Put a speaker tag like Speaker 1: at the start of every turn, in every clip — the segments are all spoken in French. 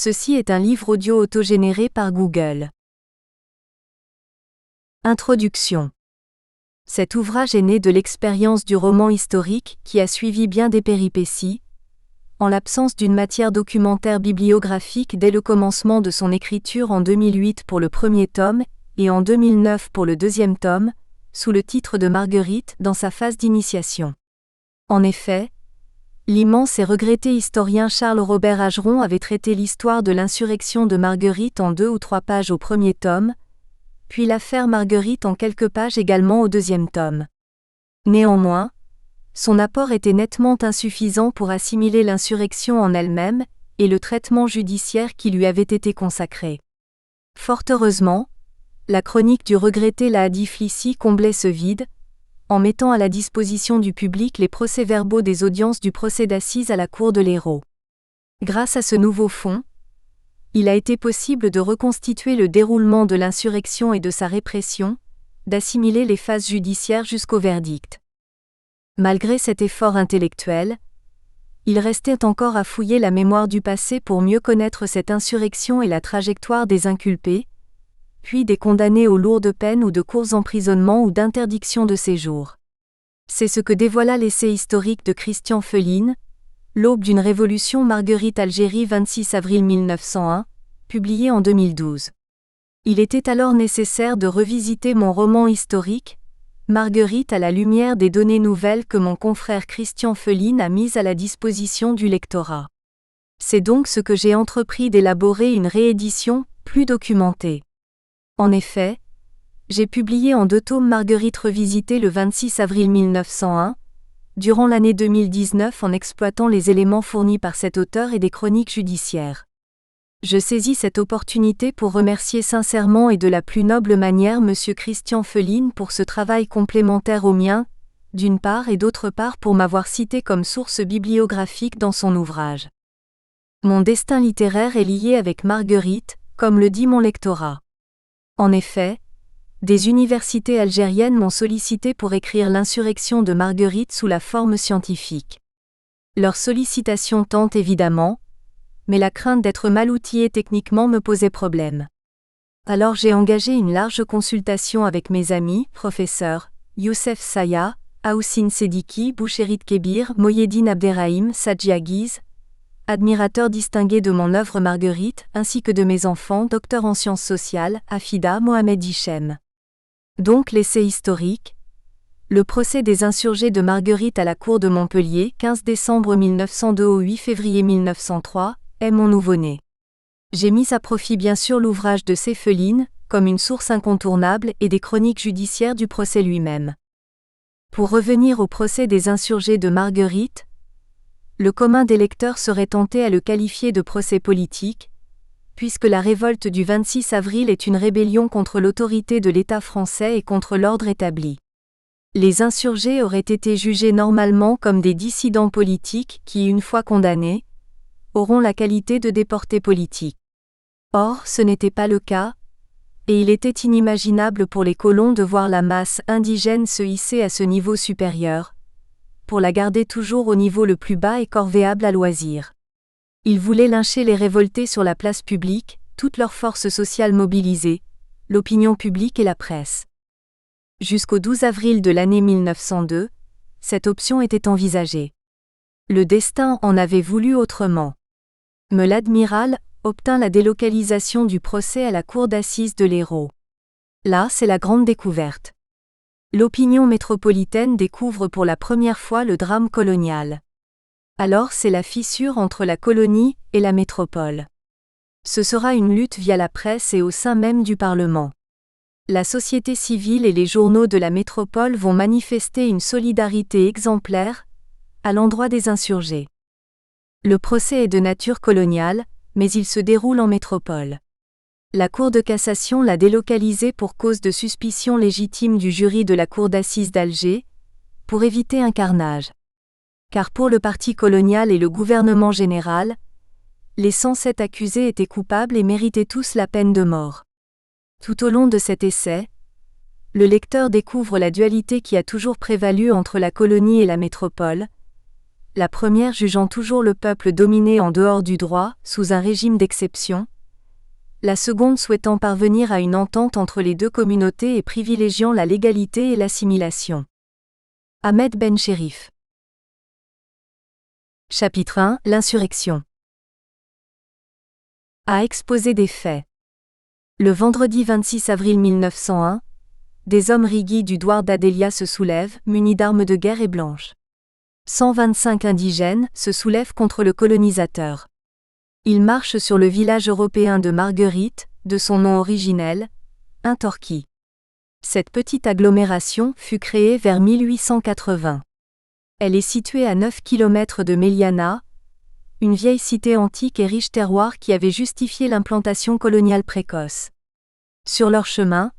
Speaker 1: Ceci est un livre audio autogénéré par Google. Introduction. Cet ouvrage est né de l'expérience du roman historique qui a suivi bien des péripéties, en l'absence d'une matière documentaire bibliographique dès le commencement de son écriture en 2008 pour le premier tome et en 2009 pour le deuxième tome, sous le titre de Marguerite dans sa phase d'initiation. En effet, l'immense et regretté historien Charles-Robert Ageron avait traité l'histoire de l'insurrection de Marguerite en 2 ou 3 pages au premier tome, puis l'affaire Marguerite en quelques pages également au deuxième tome. Néanmoins, son apport était nettement insuffisant pour assimiler l'insurrection en elle-même et le traitement judiciaire qui lui avait été consacré. Fort heureusement, la chronique du regretté Lahadi Flissi comblait ce vide, en mettant à la disposition du public les procès-verbaux des audiences du procès d'assises à la cour de l'Hérault. Grâce à ce nouveau fonds, il a été possible de reconstituer le déroulement de l'insurrection et de sa répression, d'assimiler les phases judiciaires jusqu'au verdict. Malgré cet effort intellectuel, il restait encore à fouiller la mémoire du passé pour mieux connaître cette insurrection et la trajectoire des inculpés, puis des condamnés aux lourdes peines ou de courts emprisonnements ou d'interdiction de séjour. C'est ce que dévoila l'essai historique de Christian Feline, L'aube d'une révolution Marguerite Algérie 26 avril 1901, publié en 2012. Il était alors nécessaire de revisiter mon roman historique, Marguerite à la lumière des données nouvelles que mon confrère Christian Feline a mises à la disposition du lectorat. C'est donc ce que j'ai entrepris d'élaborer une réédition plus documentée. En effet, j'ai publié en 2 tomes Marguerite revisitée le 26 avril 1901, durant l'année 2019 en exploitant les éléments fournis par cet auteur et des chroniques judiciaires. Je saisis cette opportunité pour remercier sincèrement et de la plus noble manière M. Christian Feline pour ce travail complémentaire au mien, d'une part et d'autre part pour m'avoir cité comme source bibliographique dans son ouvrage. Mon destin littéraire est lié avec Marguerite, comme le dit mon lectorat. En effet, des universités algériennes m'ont sollicité pour écrire l'insurrection de Marguerite sous la forme scientifique. Leur sollicitation tente évidemment, mais la crainte d'être mal outillé techniquement me posait problème. Alors j'ai engagé une large consultation avec mes amis, professeurs, Youssef Saya, Aoussine Sediki, Boucherit Kébir, Moyedine Abderrahim, Sadji Aguiz, admirateur distingué de mon œuvre Marguerite, ainsi que de mes enfants, docteurs en sciences sociales, Afida Mohamed Hichem. Donc l'essai historique, le procès des insurgés de Marguerite à la cour de Montpellier, 15 décembre 1902 au 8 février 1903, est mon nouveau-né. J'ai mis à profit bien sûr l'ouvrage de C. Feline, comme une source incontournable et des chroniques judiciaires du procès lui-même. Pour revenir au procès des insurgés de Marguerite, le commun des lecteurs serait tenté à le qualifier de procès politique, puisque la révolte du 26 avril est une rébellion contre l'autorité de l'État français et contre l'ordre établi. Les insurgés auraient été jugés normalement comme des dissidents politiques qui, une fois condamnés, auront la qualité de déportés politiques. Or, ce n'était pas le cas, et il était inimaginable pour les colons de voir la masse indigène se hisser à ce niveau supérieur, pour la garder toujours au niveau le plus bas et corvéable à loisir. Ils voulaient lyncher les révoltés sur la place publique, toutes leurs forces sociales mobilisées, l'opinion publique et la presse. Jusqu'au 12 avril de l'année 1902, cette option était envisagée. Le destin en avait voulu autrement. Me l'admiral obtint la délocalisation du procès à la cour d'assises de l'Hérault. Là, c'est la grande découverte. L'opinion métropolitaine découvre pour la première fois le drame colonial. Alors c'est la fissure entre la colonie et la métropole. Ce sera une lutte via la presse et au sein même du Parlement. La société civile et les journaux de la métropole vont manifester une solidarité exemplaire à l'endroit des insurgés. Le procès est de nature coloniale, mais il se déroule en métropole. La Cour de cassation l'a délocalisé pour cause de suspicion légitime du jury de la Cour d'assises d'Alger, pour éviter un carnage. Car pour le parti colonial et le gouvernement général, les 107 accusés étaient coupables et méritaient tous la peine de mort. Tout au long de cet essai, le lecteur découvre la dualité qui a toujours prévalu entre la colonie et la métropole, la première jugeant toujours le peuple dominé en dehors du droit, sous un régime d'exception, la seconde souhaitant parvenir à une entente entre les deux communautés et privilégiant la légalité et l'assimilation. Ahmed Ben Chérif. Chapitre 1 – L'insurrection. À exposer des faits. Le vendredi 26 avril 1901, des hommes riguis du douar d'Adélia se soulèvent, munis d'armes de guerre et blanches. 125 indigènes se soulèvent contre le colonisateur. Ils marchent sur le village européen de Marguerite, de son nom originel, Intorquis. Cette petite agglomération fut créée vers 1880. Elle est située à 9 km de Meliana, une vieille cité antique et riche terroir qui avait justifié l'implantation coloniale précoce. Sur leur chemin,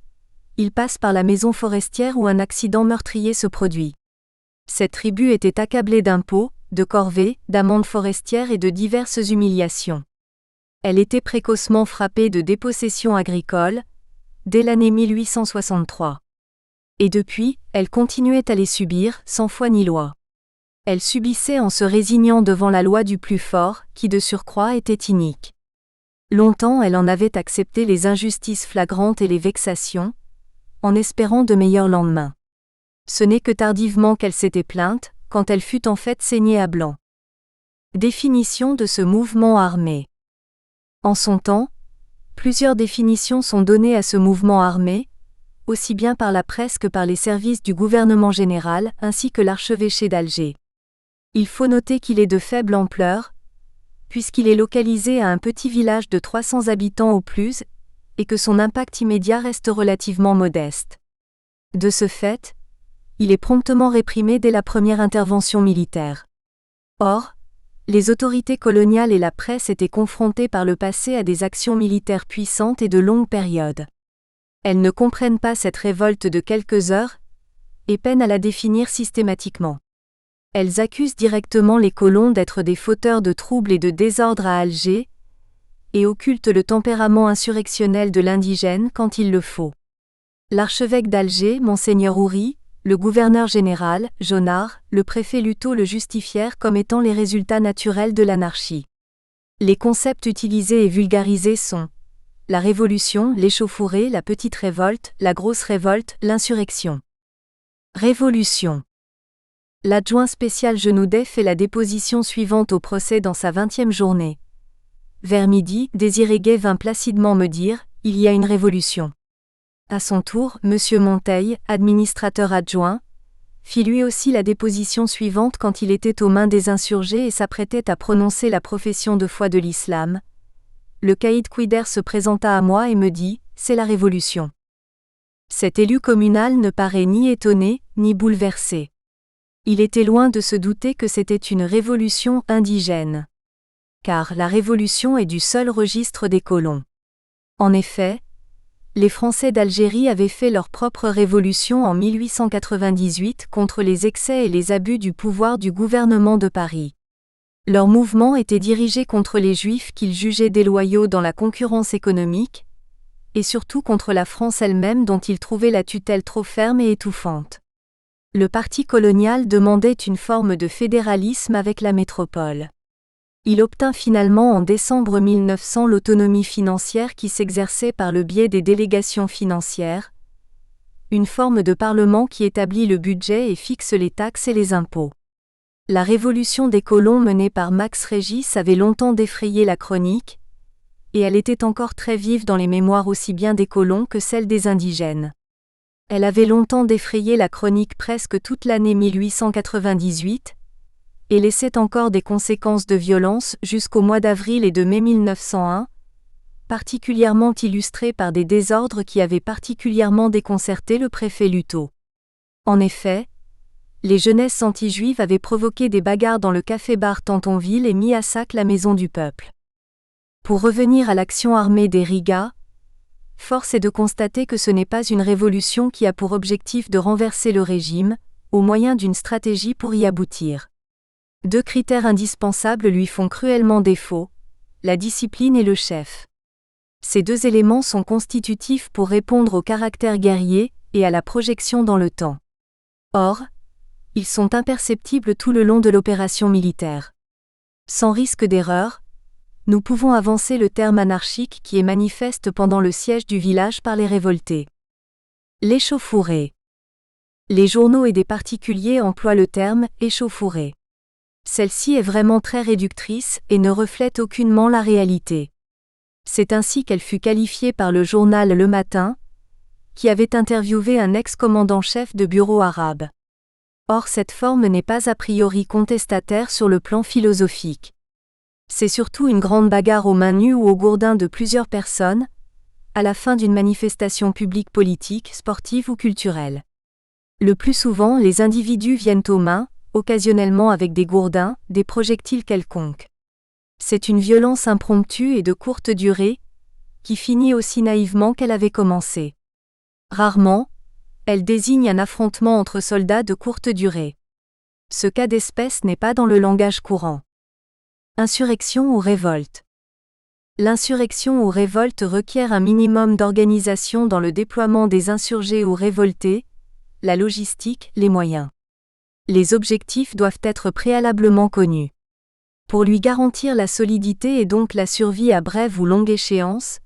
Speaker 1: ils passent par la maison forestière où un accident meurtrier se produit. Cette tribu était accablée d'impôts, de corvées, d'amendes forestières et de diverses humiliations. Elle était précocement frappée de dépossessions agricoles, dès l'année 1863. Et depuis, elle continuait à les subir, sans foi ni loi. Elle subissait en se résignant devant la loi du plus fort, qui de surcroît était inique. Longtemps elle en avait accepté les injustices flagrantes et les vexations, en espérant de meilleurs lendemains. Ce n'est que tardivement qu'elle s'était plainte, quand elle fut en fait saignée à blanc. Définition de ce mouvement armé. En son temps, plusieurs définitions sont données à ce mouvement armé, aussi bien par la presse que par les services du gouvernement général, ainsi que l'archevêché d'Alger. Il faut noter qu'il est de faible ampleur, puisqu'il est localisé à un petit village de 300 habitants au plus, et que son impact immédiat reste relativement modeste. De ce fait, il est promptement réprimé dès la première intervention militaire. Or, les autorités coloniales et la presse étaient confrontées par le passé à des actions militaires puissantes et de longues périodes. Elles ne comprennent pas cette révolte de quelques heures, et peinent à la définir systématiquement. Elles accusent directement les colons d'être des fauteurs de troubles et de désordre à Alger, et occultent le tempérament insurrectionnel de l'indigène quand il le faut. L'archevêque d'Alger, Monseigneur Houry, le gouverneur général, Jonard, le préfet Luto le justifièrent comme étant les résultats naturels de l'anarchie. Les concepts utilisés et vulgarisés sont la révolution, l'échauffourée, la petite révolte, la grosse révolte, l'insurrection. Révolution. L'adjoint spécial Genoudet fait la déposition suivante au procès dans sa 20e journée. Vers midi, Désiré Guay vint placidement me dire « Il y a une révolution ». À son tour, M. Monteil, administrateur adjoint, fit lui aussi la déposition suivante quand il était aux mains des insurgés et s'apprêtait à prononcer la profession de foi de l'islam. Le caïd Quider se présenta à moi et me dit « C'est la révolution ». Cet élu communal ne paraît ni étonné, ni bouleversé. Il était loin de se douter que c'était une révolution indigène. Car la révolution est du seul registre des colons. En effet, les Français d'Algérie avaient fait leur propre révolution en 1898 contre les excès et les abus du pouvoir du gouvernement de Paris. Leur mouvement était dirigé contre les Juifs qu'ils jugeaient déloyaux dans la concurrence économique, et surtout contre la France elle-même dont ils trouvaient la tutelle trop ferme et étouffante. Le parti colonial demandait une forme de fédéralisme avec la métropole. Il obtint finalement en décembre 1900 l'autonomie financière qui s'exerçait par le biais des délégations financières, une forme de parlement qui établit le budget et fixe les taxes et les impôts. La révolution des colons menée par Max Régis avait longtemps défrayé la chronique, et elle était encore très vive dans les mémoires aussi bien des colons que celles des indigènes. Elle avait longtemps défrayé la chronique presque toute l'année 1898, et laissait encore des conséquences de violence jusqu'au mois d'avril et de mai 1901, particulièrement illustrées par des désordres qui avaient particulièrement déconcerté le préfet Luto. En effet, les jeunesses anti-juives avaient provoqué des bagarres dans le café-bar Tantonville et mis à sac la maison du peuple. Pour revenir à l'action armée des Rigas, force est de constater que ce n'est pas une révolution qui a pour objectif de renverser le régime, au moyen d'une stratégie pour y aboutir. Deux critères indispensables lui font cruellement défaut, la discipline et le chef. Ces deux éléments sont constitutifs pour répondre au caractère guerrier et à la projection dans le temps. Or, ils sont imperceptibles tout le long de l'opération militaire. Sans risque d'erreur, nous pouvons avancer le terme anarchique qui est manifeste pendant le siège du village par les révoltés. L'échauffourée. Les journaux et des particuliers emploient le terme « échauffourée ». Celle-ci est vraiment très réductrice et ne reflète aucunement la réalité. C'est ainsi qu'elle fut qualifiée par le journal Le Matin, qui avait interviewé un ex-commandant-chef de bureau arabe. Or cette forme n'est pas a priori contestataire sur le plan philosophique. C'est surtout une grande bagarre aux mains nues ou au gourdin de plusieurs personnes, à la fin d'une manifestation publique politique, sportive ou culturelle. Le plus souvent, les individus viennent aux mains, occasionnellement avec des gourdins, des projectiles quelconques. C'est une violence impromptue et de courte durée, qui finit aussi naïvement qu'elle avait commencé. Rarement, elle désigne un affrontement entre soldats de courte durée. Ce cas d'espèce n'est pas dans le langage courant. Insurrection ou révolte. L'insurrection ou révolte requiert un minimum d'organisation dans le déploiement des insurgés ou révoltés, la logistique, les moyens. Les objectifs doivent être préalablement connus. Pour lui garantir la solidité et donc la survie à brève ou longue échéance,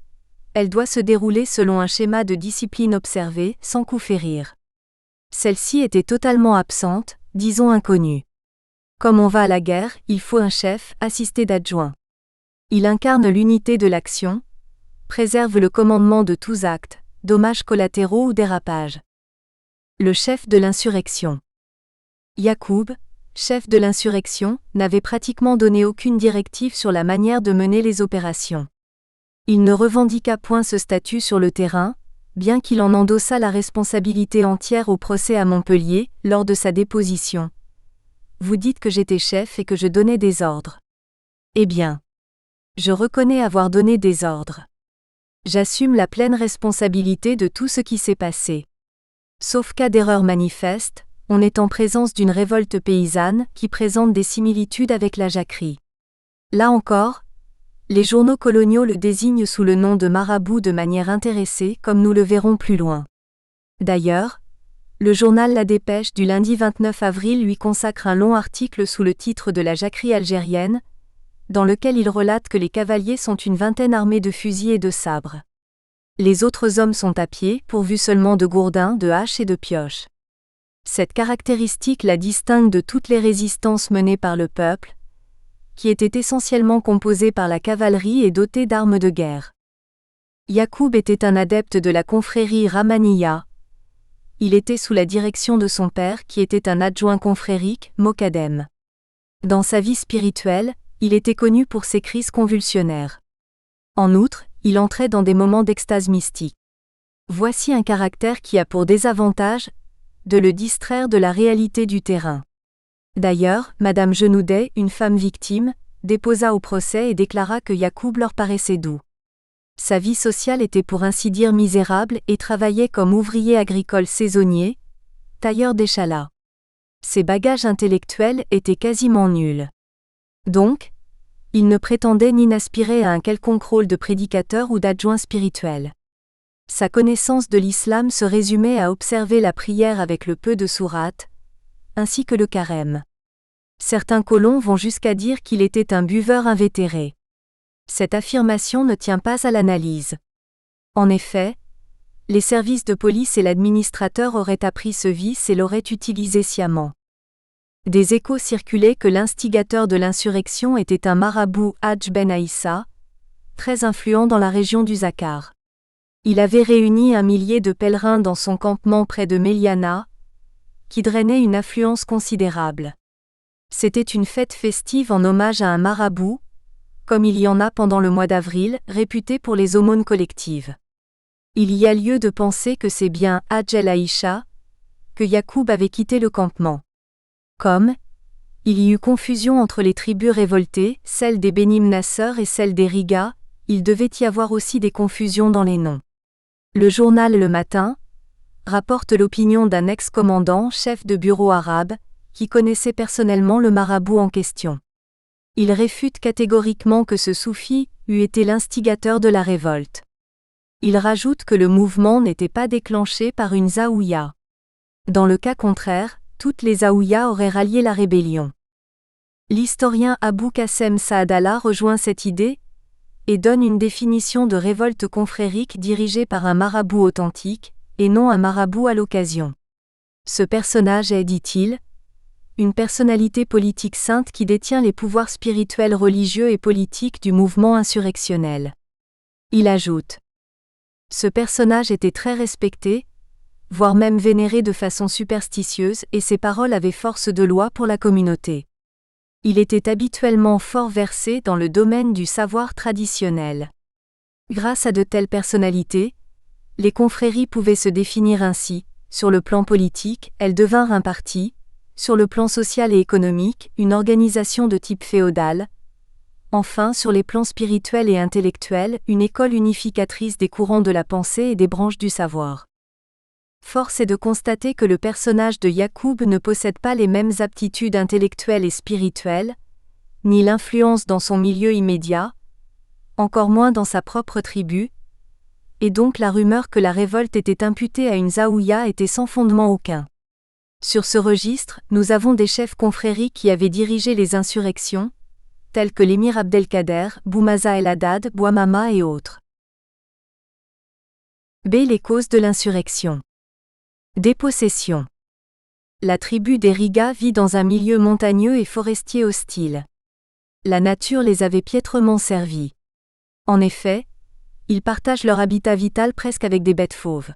Speaker 1: elle doit se dérouler selon un schéma de discipline observé, sans coup férir. Celle-ci était totalement absente, disons inconnue. Comme on va à la guerre, il faut un chef, assisté d'adjoints. Il incarne l'unité de l'action, préserve le commandement de tous actes, dommages collatéraux ou dérapages. Le chef de l'insurrection. Yacoub, chef de l'insurrection, n'avait pratiquement donné aucune directive sur la manière de mener les opérations. Il ne revendiqua point ce statut sur le terrain, bien qu'il en endossât la responsabilité entière au procès à Montpellier, lors de sa déposition. Vous dites que j'étais chef et que je donnais des ordres. Eh bien, je reconnais avoir donné des ordres. J'assume la pleine responsabilité de tout ce qui s'est passé. Sauf cas d'erreur manifeste, on est en présence d'une révolte paysanne qui présente des similitudes avec la jacquerie. Là encore, les journaux coloniaux le désignent sous le nom de marabout de manière intéressée, comme nous le verrons plus loin. D'ailleurs, le journal La Dépêche du lundi 29 avril lui consacre un long article sous le titre de la jacquerie algérienne, dans lequel il relate que les cavaliers sont une vingtaine armés de fusils et de sabres. Les autres hommes sont à pied, pourvus seulement de gourdins, de haches et de pioches. Cette caractéristique la distingue de toutes les résistances menées par le peuple, qui était essentiellement composé par la cavalerie et doté d'armes de guerre. Yacoub était un adepte de la confrérie Rahmaniya. Il était sous la direction de son père qui était un adjoint confrérique, Mokadem. Dans sa vie spirituelle, il était connu pour ses crises convulsionnaires. En outre, il entrait dans des moments d'extase mystique. Voici un caractère qui a pour désavantage de le distraire de la réalité du terrain. D'ailleurs, Madame Genoudet, une femme victime, déposa au procès et déclara que Yacoub leur paraissait doux. Sa vie sociale était pour ainsi dire misérable et travaillait comme ouvrier agricole saisonnier, tailleur d'échalas. Ses bagages intellectuels étaient quasiment nuls. Donc, il ne prétendait ni n'aspirait à un quelconque rôle de prédicateur ou d'adjoint spirituel. Sa connaissance de l'islam se résumait à observer la prière avec le peu de sourates, ainsi que le carême. Certains colons vont jusqu'à dire qu'il était un buveur invétéré. Cette affirmation ne tient pas à l'analyse. En effet, les services de police et l'administrateur auraient appris ce vice et l'auraient utilisé sciemment. Des échos circulaient que l'instigateur de l'insurrection était un marabout Hadj Ben Aïssa, très influent dans la région du Zakar. Il avait réuni 1 millier de pèlerins dans son campement près de Méliana, qui drainait une affluence considérable. C'était une fête festive en hommage à un marabout, comme il y en a pendant le mois d'avril, réputé pour les aumônes collectives. Il y a lieu de penser que c'est bien Hadj El Aïcha que Yacoub avait quitté le campement. Comme il y eut confusion entre les tribus révoltées, celle des Benim Nasser et celle des Riga, il devait y avoir aussi des confusions dans les noms. Le journal Le Matin rapporte l'opinion d'un ex-commandant, chef de bureau arabe, qui connaissait personnellement le marabout en question. Il réfute catégoriquement que ce soufi eût été l'instigateur de la révolte. Il rajoute que le mouvement n'était pas déclenché par une zaouïa. Dans le cas contraire, toutes les Zaouïas auraient rallié la rébellion. L'historien Abou Qassem Saadallah rejoint cette idée et donne une définition de révolte confrérique dirigée par un marabout authentique, et non un marabout à l'occasion. Ce personnage est, dit-il, une personnalité politique sainte qui détient les pouvoirs spirituels, religieux et politiques du mouvement insurrectionnel. Il ajoute: ce personnage était très respecté, voire même vénéré de façon superstitieuse, et ses paroles avaient force de loi pour la communauté. Il était habituellement fort versé dans le domaine du savoir traditionnel. Grâce à de telles personnalités, les confréries pouvaient se définir ainsi: sur le plan politique, elles devinrent un parti; sur le plan social et économique, une organisation de type féodal; enfin sur les plans spirituels et intellectuels, une école unificatrice des courants de la pensée et des branches du savoir. Force est de constater que le personnage de Yacoub ne possède pas les mêmes aptitudes intellectuelles et spirituelles, ni l'influence dans son milieu immédiat, encore moins dans sa propre tribu, et donc la rumeur que la révolte était imputée à une Zaouïa était sans fondement aucun. Sur ce registre, nous avons des chefs confréries qui avaient dirigé les insurrections, tels que l'émir Abdelkader, Boumaza el-Haddad, Bouamama et autres. B. Les causes de l'insurrection. Dépossession. La tribu des Riga vit dans un milieu montagneux et forestier hostile. La nature les avait piètrement servis. En effet, ils partagent leur habitat vital presque avec des bêtes fauves.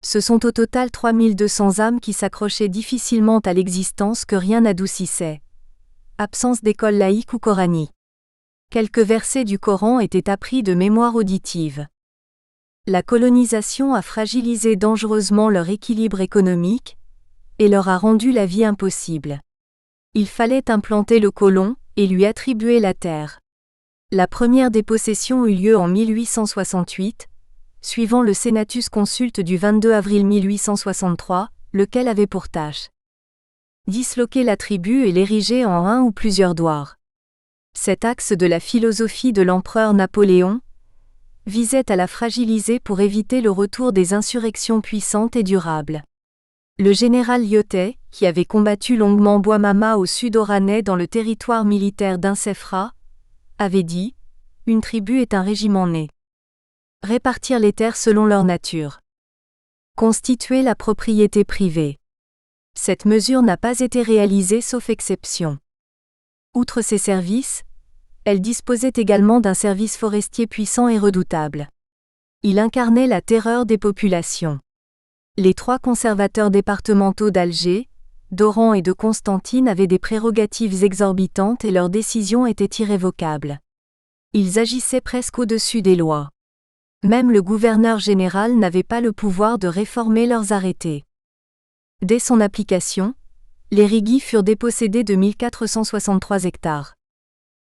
Speaker 1: Ce sont au total 3200 âmes qui s'accrochaient difficilement à l'existence que rien n'adoucissait. Absence d'école laïque ou coranique. Quelques versets du Coran étaient appris de mémoire auditive. La colonisation a fragilisé dangereusement leur équilibre économique et leur a rendu la vie impossible. Il fallait implanter le colon et lui attribuer la terre. La première dépossession eut lieu en 1868, suivant le Senatus consulte du 22 avril 1863, lequel avait pour tâche disloquer la tribu et l'ériger en un ou plusieurs douars. Cet axe de la philosophie de l'empereur Napoléon visait à la fragiliser pour éviter le retour des insurrections puissantes et durables. Le général Lyotet, qui avait combattu longuement Bouamama au sud-Oranais dans le territoire militaire d'Incefra, avait dit: une tribu est un régiment né. Répartir les terres selon leur nature. Constituer la propriété privée. Cette mesure n'a pas été réalisée sauf exception. Outre ces services, elle disposait également d'un service forestier puissant et redoutable. Il incarnait la terreur des populations. Les 3 conservateurs départementaux d'Alger, d'Oran et de Constantine avaient des prérogatives exorbitantes et leurs décisions étaient irrévocables. Ils agissaient presque au-dessus des lois. Même le gouverneur général n'avait pas le pouvoir de réformer leurs arrêtés. Dès son application, les Rigi furent dépossédés de 1463 hectares.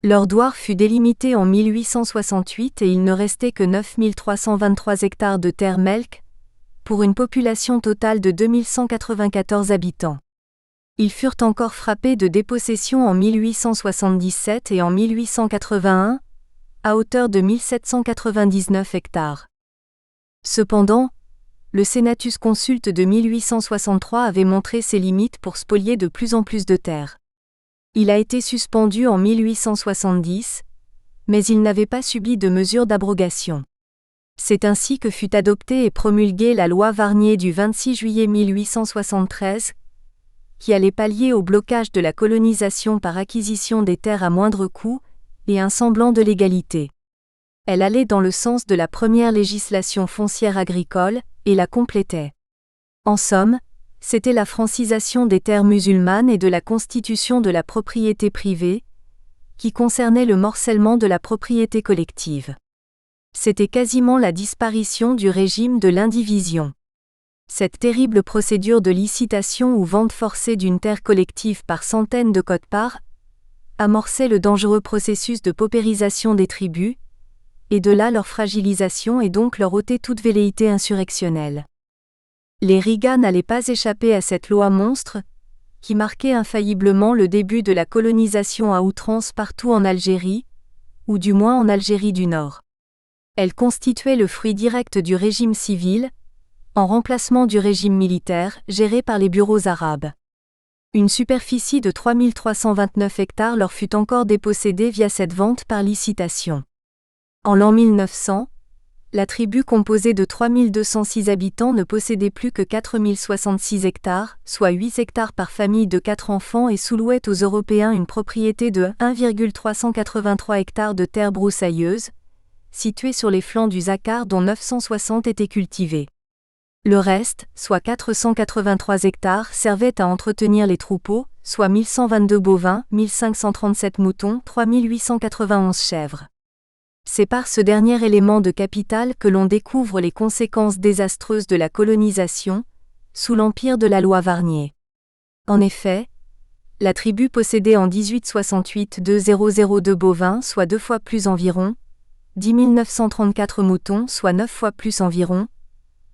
Speaker 1: Leur douar fut délimité en 1868 et il ne restait que 9323 hectares de terre melk, pour une population totale de 2194 habitants. Ils furent encore frappés de dépossession en 1877 et en 1881, à hauteur de 1799 hectares. Cependant, le Senatus consulte de 1863 avait montré ses limites pour spolier de plus en plus de terres. Il a été suspendu en 1870, mais il n'avait pas subi de mesures d'abrogation. C'est ainsi que fut adoptée et promulguée la loi Varnier du 26 juillet 1873, qui allait pallier au blocage de la colonisation par acquisition des terres à moindre coût et un semblant de légalité. Elle allait dans le sens de la première législation foncière agricole et la complétait. En somme, c'était la francisation des terres musulmanes et de la constitution de la propriété privée, qui concernait le morcellement de la propriété collective. C'était quasiment la disparition du régime de l'indivision. Cette terrible procédure de licitation ou vente forcée d'une terre collective par centaines de quote-parts amorçait le dangereux processus de paupérisation des tribus, et de là leur fragilisation et donc leur ôter toute velléité insurrectionnelle. Les Riga n'allaient pas échapper à cette loi monstre, qui marquait infailliblement le début de la colonisation à outrance partout en Algérie, ou du moins en Algérie du Nord. Elle constituait le fruit direct du régime civil, en remplacement du régime militaire, géré par les bureaux arabes. Une superficie de 3329 hectares leur fut encore dépossédée via cette vente par licitation. En l'an 1900, la tribu composée de 3206 habitants ne possédait plus que 4066 hectares, soit 8 hectares par famille de 4 enfants et sous-louait aux Européens une propriété de 1,383 hectares de terres broussailleuses, située sur les flancs du Zaccar dont 960 étaient cultivés. Le reste, soit 483 hectares, servait à entretenir les troupeaux, soit 1122 bovins, 1537 moutons, 3891 chèvres. C'est par ce dernier élément de capital que l'on découvre les conséquences désastreuses de la colonisation, sous l'empire de la loi Varnier. En effet, la tribu possédait en 1868 2002 bovins, soit 2 fois plus environ, 10 934 moutons, soit 9 fois plus environ,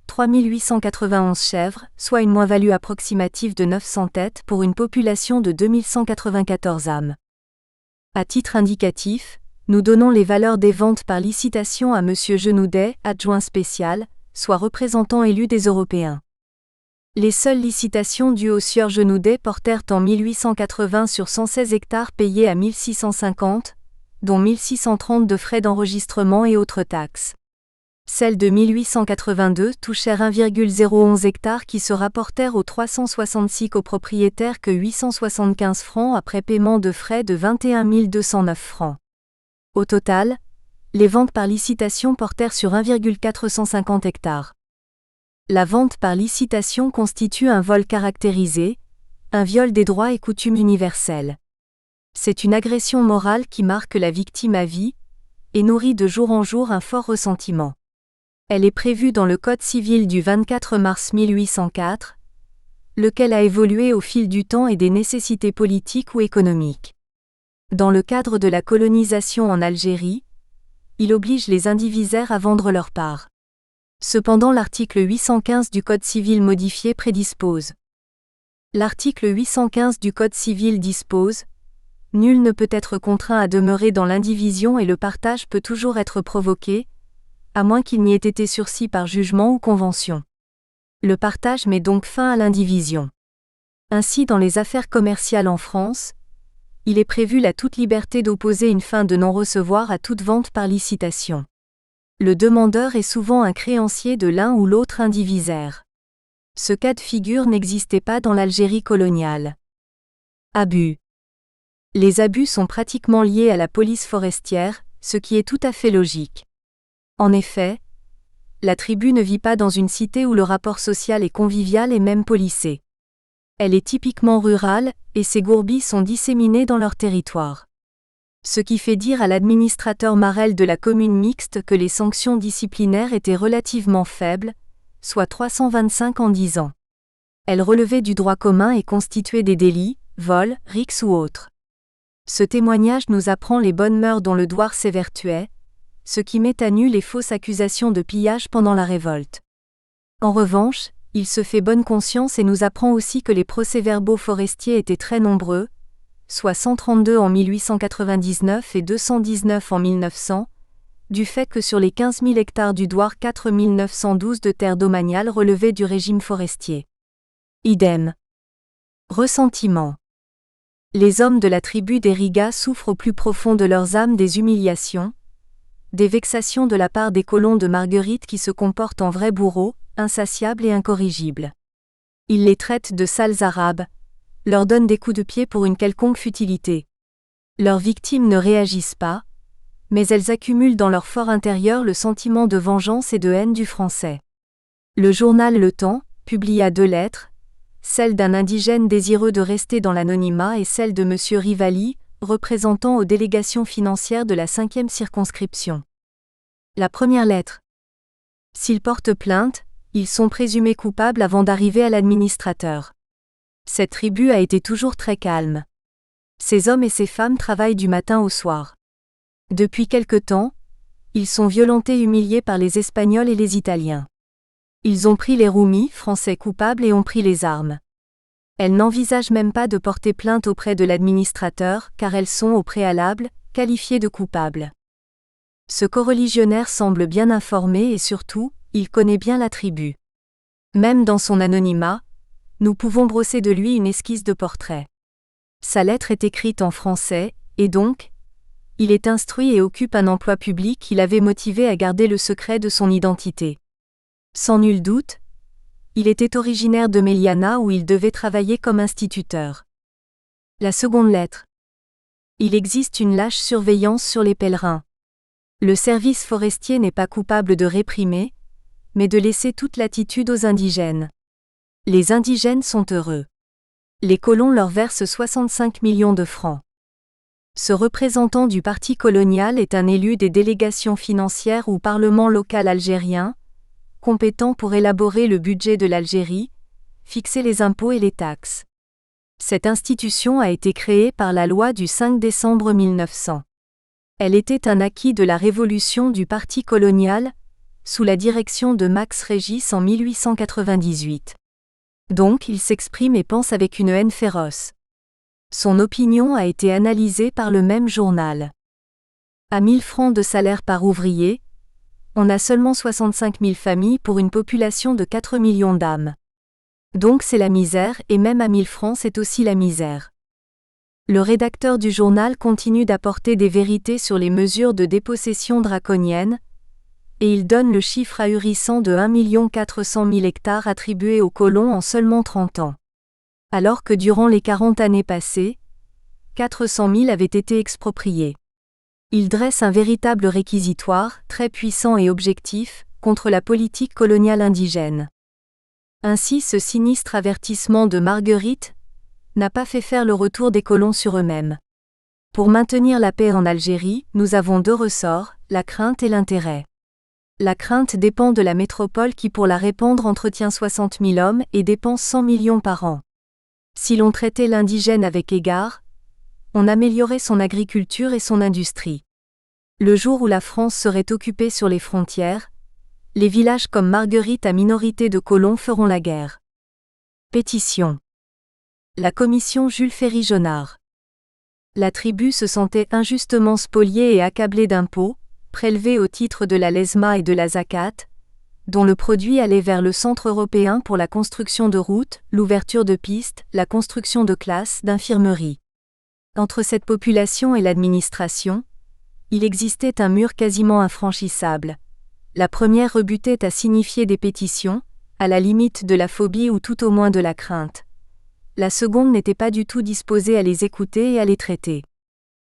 Speaker 1: 3891 chèvres, soit une moins-value approximative de 900 têtes pour une population de 2194 âmes. À titre indicatif, nous donnons les valeurs des ventes par licitation à M. Genoudet, adjoint spécial, soit représentant élu des Européens. Les seules licitations dues au sieur Genoudet portèrent en 1880 sur 116 hectares payés à 1650, dont 1630 de frais d'enregistrement et autres taxes. Celles de 1882 touchèrent 1,011 hectares qui se rapportèrent aux 366 copropriétaires que 875 francs après paiement de frais de 21 209 francs. Au total, les ventes par licitation portèrent sur 1,450 hectares. La vente par licitation constitue un vol caractérisé, un viol des droits et coutumes universels. C'est une agression morale qui marque la victime à vie, et nourrit de jour en jour un fort ressentiment. Elle est prévue dans le Code civil du 24 mars 1804, lequel a évolué au fil du temps et des nécessités politiques ou économiques. Dans le cadre de la colonisation en Algérie, il oblige les indivisaires à vendre leur part. Cependant l'article 815 du Code civil modifié prédispose. L'article 815 du Code civil dispose « Nul ne peut être contraint à demeurer dans l'indivision et le partage peut toujours être provoqué, à moins qu'il n'y ait été sursis par jugement ou convention. » Le partage met donc fin à l'indivision. Ainsi dans les affaires commerciales en France, il est prévu la toute liberté d'opposer une fin de non-recevoir à toute vente par licitation. Le demandeur est souvent un créancier de l'un ou l'autre indivisaire. Ce cas de figure n'existait pas dans l'Algérie coloniale. Abus. Les abus sont pratiquement liés à la police forestière, ce qui est tout à fait logique. En effet, la tribu ne vit pas dans une cité où le rapport social est convivial et même policé. Elle est typiquement rurale, et ses gourbies sont disséminées dans leur territoire. Ce qui fait dire à l'administrateur Marel de la commune mixte que les sanctions disciplinaires étaient relativement faibles, soit 325 en 10 ans. Elles relevaient du droit commun et constituaient des délits, vols, rixes ou autres. Ce témoignage nous apprend les bonnes mœurs dont le douar s'évertuait, ce qui met à nu les fausses accusations de pillage pendant la révolte. En revanche, il se fait bonne conscience et nous apprend aussi que les procès-verbaux forestiers étaient très nombreux, soit 132 en 1899 et 219 en 1900, du fait que sur les 15 000 hectares du douar 4 912 de terres domaniales relevaient du régime forestier. Idem. Ressentiment. Les hommes de la tribu des Rigas souffrent au plus profond de leurs âmes des humiliations, des vexations de la part des colons de Marguerite qui se comportent en vrais bourreaux, insatiables et incorrigibles. Ils les traitent de sales arabes, leur donnent des coups de pied pour une quelconque futilité. Leurs victimes ne réagissent pas, mais elles accumulent dans leur fort intérieur le sentiment de vengeance et de haine du français. Le journal Le Temps publia 2 lettres, celle d'un indigène désireux de rester dans l'anonymat et celle de M. Rivali, représentant aux délégations financières de la 5e circonscription. La première lettre. S'ils portent plainte, ils sont présumés coupables avant d'arriver à l'administrateur. Cette tribu a été toujours très calme. Ces hommes et ces femmes travaillent du matin au soir. Depuis quelque temps, ils sont violentés et humiliés par les Espagnols et les Italiens. Ils ont pris les roumis, français coupables et ont pris les armes. Elles n'envisagent même pas de porter plainte auprès de l'administrateur, car elles sont, au préalable, qualifiées de coupables. Ce coreligionnaire semble bien informé et surtout, il connaît bien la tribu. Même dans son anonymat, nous pouvons brosser de lui une esquisse de portrait. Sa lettre est écrite en français, et donc, il est instruit et occupe un emploi public qui l'avait motivé à garder le secret de son identité. Sans nul doute, il était originaire de Meliana où il devait travailler comme instituteur. La seconde lettre. Il existe une lâche surveillance sur les pèlerins. Le service forestier n'est pas coupable de réprimer, mais de laisser toute latitude aux indigènes. Les indigènes sont heureux. Les colons leur versent 65 millions de francs. Ce représentant du parti colonial est un élu des délégations financières ou parlement local algérien, compétent pour élaborer le budget de l'Algérie, fixer les impôts et les taxes. Cette institution a été créée par la loi du 5 décembre 1900. Elle était un acquis de la révolution du parti colonial, sous la direction de Max Régis en 1898. Donc il s'exprime et pense avec une haine féroce. Son opinion a été analysée par le même journal. À 1000 francs de salaire par ouvrier, on a seulement 65 000 familles pour une population de 4 millions d'âmes. Donc c'est la misère et même à 1000 francs c'est aussi la misère. Le rédacteur du journal continue d'apporter des vérités sur les mesures de dépossession draconiennes, et il donne le chiffre ahurissant de 1 400 000 hectares attribués aux colons en seulement 30 ans. Alors que durant les 40 années passées, 400 000 avaient été expropriés. Il dresse un véritable réquisitoire, très puissant et objectif, contre la politique coloniale indigène. Ainsi ce sinistre avertissement de Marguerite n'a pas fait faire le retour des colons sur eux-mêmes. Pour maintenir la paix en Algérie, nous avons deux ressorts, la crainte et l'intérêt. La crainte dépend de la métropole qui pour la répandre entretient 60 000 hommes et dépense 100 millions par an. Si l'on traitait l'indigène avec égard, on améliorait son agriculture et son industrie. Le jour où la France serait occupée sur les frontières, les villages comme Marguerite à minorité de colons feront la guerre. Pétition. La commission Jules Ferry-Jonard. La tribu se sentait injustement spoliée et accablée d'impôts, prélevés au titre de la lezma et de la zakat, dont le produit allait vers le centre européen pour la construction de routes, l'ouverture de pistes, la construction de classes, d'infirmeries. Entre cette population et l'administration, il existait un mur quasiment infranchissable. La première rebutait à signifier des pétitions, à la limite de la phobie ou tout au moins de la crainte. La seconde n'était pas du tout disposée à les écouter et à les traiter.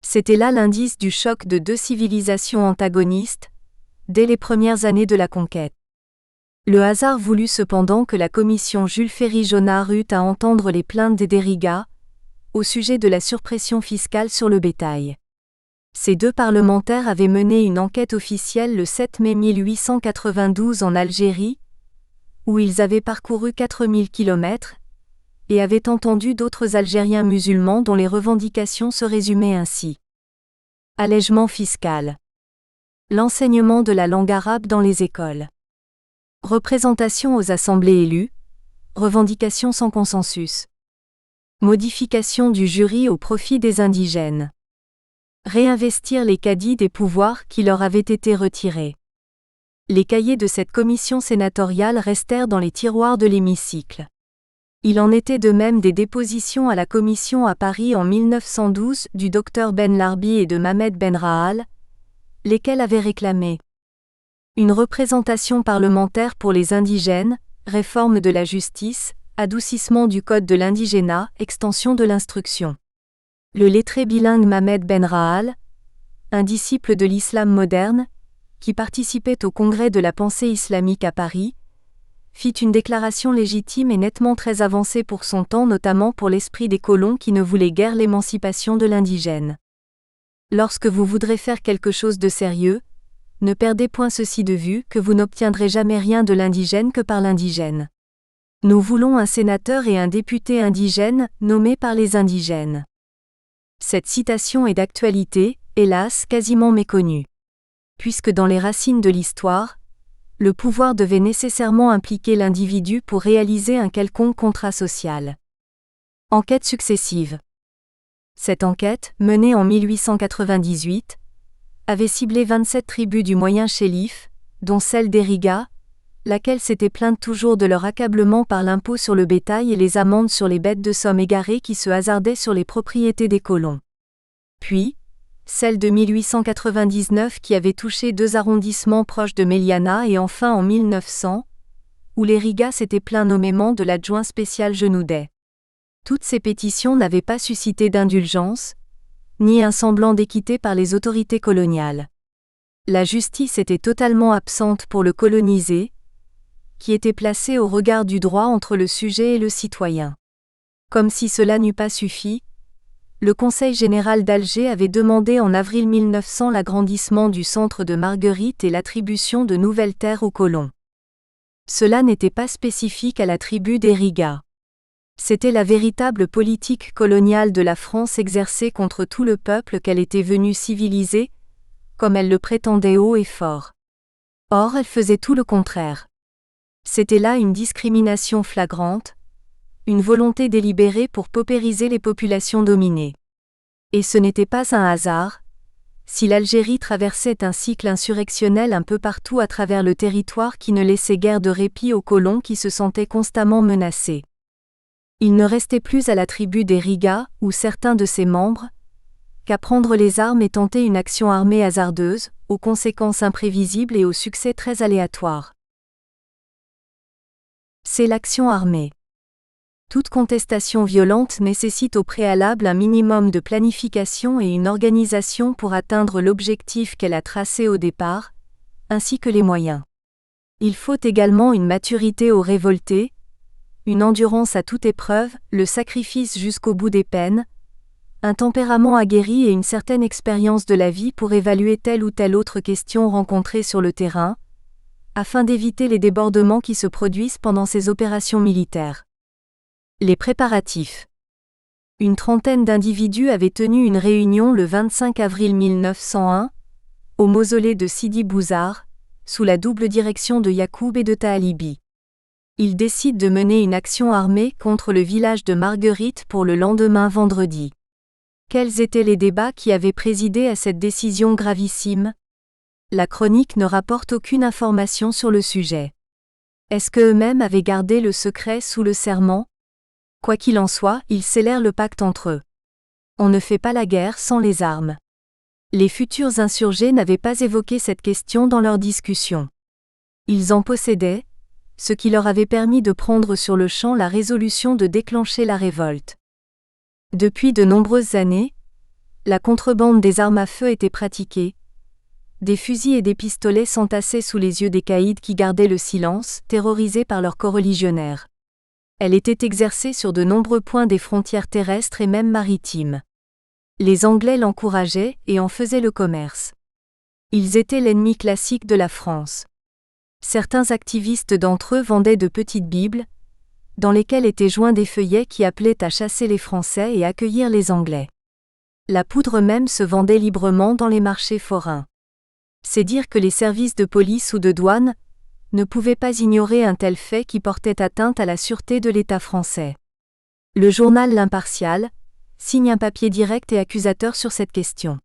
Speaker 1: C'était là l'indice du choc de deux civilisations antagonistes, dès les premières années de la conquête. Le hasard voulut cependant que la commission Jules Ferry-Jonard eût à entendre les plaintes des Dérigas, au sujet de la surpression fiscale sur le bétail. Ces deux parlementaires avaient mené une enquête officielle le 7 mai 1892 en Algérie, où ils avaient parcouru 4000 kilomètres, et avaient entendu d'autres Algériens musulmans dont les revendications se résumaient ainsi. Allègement fiscal. L'enseignement de la langue arabe dans les écoles. Représentation aux assemblées élues. Revendications sans consensus. Modification du jury au profit des indigènes. Réinvestir les cadis des pouvoirs qui leur avaient été retirés. Les cahiers de cette commission sénatoriale restèrent dans les tiroirs de l'hémicycle. Il en était de même des dépositions à la commission à Paris en 1912 du docteur Ben Larbi et de Mamed Ben Rahal, lesquels avaient réclamé une représentation parlementaire pour les indigènes, réforme de la justice, adoucissement du code de l'indigénat, extension de l'instruction. Le lettré bilingue Mamed Ben Rahal, un disciple de l'islam moderne, qui participait au congrès de la pensée islamique à Paris, fit une déclaration légitime et nettement très avancée pour son temps, notamment pour l'esprit des colons qui ne voulaient guère l'émancipation de l'indigène. Lorsque vous voudrez faire quelque chose de sérieux, ne perdez point ceci de vue, que vous n'obtiendrez jamais rien de l'indigène que par l'indigène. Nous voulons un sénateur et un député indigènes, nommés par les indigènes. Cette citation est d'actualité, hélas quasiment méconnue. Puisque dans les racines de l'histoire, le pouvoir devait nécessairement impliquer l'individu pour réaliser un quelconque contrat social. Enquête successive. Cette enquête, menée en 1898, avait ciblé 27 tribus du Moyen Chélif, dont celle d'Ériga, laquelle s'était plainte toujours de leur accablement par l'impôt sur le bétail et les amendes sur les bêtes de somme égarées qui se hasardaient sur les propriétés des colons. Puis, celle de 1899 qui avait touché 2 arrondissements proches de Meliana et enfin en 1900, où les Rigas s'étaient plaints nommément de l'adjoint spécial Genoudet. Toutes ces pétitions n'avaient pas suscité d'indulgence, ni un semblant d'équité par les autorités coloniales. La justice était totalement absente pour le colonisé, qui était placé au regard du droit entre le sujet et le citoyen. Comme si cela n'eût pas suffi, le Conseil général d'Alger avait demandé en avril 1900 l'agrandissement du centre de Marguerite et l'attribution de nouvelles terres aux colons. Cela n'était pas spécifique à la tribu des Rigas. C'était la véritable politique coloniale de la France exercée contre tout le peuple qu'elle était venue civiliser, comme elle le prétendait haut et fort. Or elle faisait tout le contraire. C'était là une discrimination flagrante, une volonté délibérée pour paupériser les populations dominées. Et ce n'était pas un hasard, si l'Algérie traversait un cycle insurrectionnel un peu partout à travers le territoire qui ne laissait guère de répit aux colons qui se sentaient constamment menacés. Il ne restait plus à la tribu des Rigas, ou certains de ses membres, qu'à prendre les armes et tenter une action armée hasardeuse, aux conséquences imprévisibles et au succès très aléatoire. C'est l'action armée. Toute contestation violente nécessite au préalable un minimum de planification et une organisation pour atteindre l'objectif qu'elle a tracé au départ, ainsi que les moyens. Il faut également une maturité aux révoltés, une endurance à toute épreuve, le sacrifice jusqu'au bout des peines, un tempérament aguerri et une certaine expérience de la vie pour évaluer telle ou telle autre question rencontrée sur le terrain, afin d'éviter les débordements qui se produisent pendant ces opérations militaires. Les préparatifs. Une trentaine d'individus avaient tenu une réunion le 25 avril 1901, au mausolée de Sidi Bouzar, sous la double direction de Yacoub et de Taalibi. Ils décident de mener une action armée contre le village de Marguerite pour le lendemain vendredi. Quels étaient les débats qui avaient présidé à cette décision gravissime ? La chronique ne rapporte aucune information sur le sujet. Est-ce qu'eux-mêmes avaient gardé le secret sous le serment ? Quoi qu'il en soit, ils scellèrent le pacte entre eux. On ne fait pas la guerre sans les armes. Les futurs insurgés n'avaient pas évoqué cette question dans leur discussion. Ils en possédaient, ce qui leur avait permis de prendre sur le champ la résolution de déclencher la révolte. Depuis de nombreuses années, la contrebande des armes à feu était pratiquée. Des fusils et des pistolets s'entassaient sous les yeux des caïds qui gardaient le silence, terrorisés par leurs coreligionnaires. Elle était exercée sur de nombreux points des frontières terrestres et même maritimes. Les Anglais l'encourageaient et en faisaient le commerce. Ils étaient l'ennemi classique de la France. Certains activistes d'entre eux vendaient de petites Bibles, dans lesquelles étaient joints des feuillets qui appelaient à chasser les Français et accueillir les Anglais. La poudre même se vendait librement dans les marchés forains. C'est dire que les services de police ou de douane ne pouvaient pas ignorer un tel fait qui portait atteinte à la sûreté de l'État français. Le journal L'Impartial signe un papier direct et accusateur sur cette question.